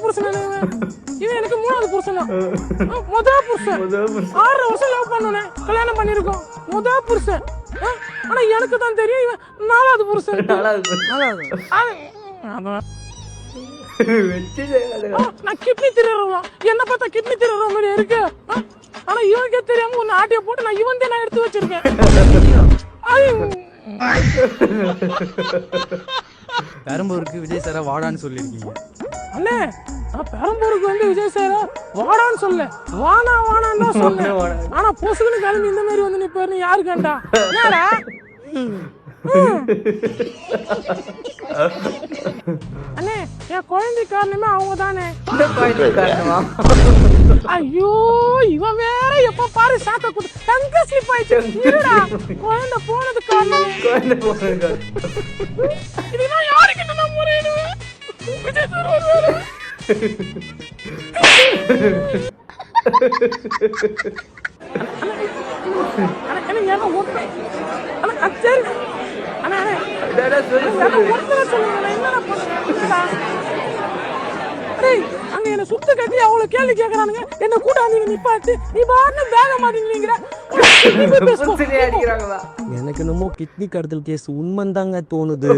புருஷன் இவன் எனக்கு 3வது புருஷன் தான். முதல் புருஷன் 6 வருஷம் லவ் பண்ணோனே கல்யாணம் பண்ணிருக்கோம். முதல் புருஷன். ஆனா எனக்கு தான் தெரியும் இவன் 4வது புருஷன். நான் கிட்னி திருடுறோம். என்ன பார்த்தா கிட்னி திருடுற மாதிரி இருக்கு. ஆனா இவனுக்கே தெரியாம ஒன்னு ஆட்டிய போட்டு நான் இவன் நான் எடுத்து வச்சிருக்கேன். பெரம்பூருக்கு விஜய் சாரா வாடான்னு சொல்லியிருக்கீங்க. அண்ணே நான் பெரம்பூருக்கு வந்து விஜய் சாரா வாடான்னு சொல்ல, வானான்னு தான் சொன்னேன். ஆனா பொசுக்குன்னு கிளம்பி இந்த மாதிரி வந்து நிப்பாரு யாரு கண்டா? அண்ணே என் குழந்தை காரணமே அவங்க தானே. ஐயோ இவன் வேற எப்ப பாரு சாத்த கூட்டு தங்க ஸ்லிப் ஆயிடுச்சு. இருடா குழந்தை போனது காரணம். இதுதான் யாருக்கிட்ட நான் முறையிடுவேன். விஜய் சார் வருவாரு. அங்க என்ன சுத்த கட்டி அவ்வளவு கேள்வி கேக்குறானுங்க. என்ன கூட்டாந்தீங்க நிப்பாட்டு நீ பாட்டு வேக மாட்டீங்களீங்கிற. எனக்கு என்னமோ கிட்னி கடத்தல் கேஸ் உண்மைதாங்க தோணுது.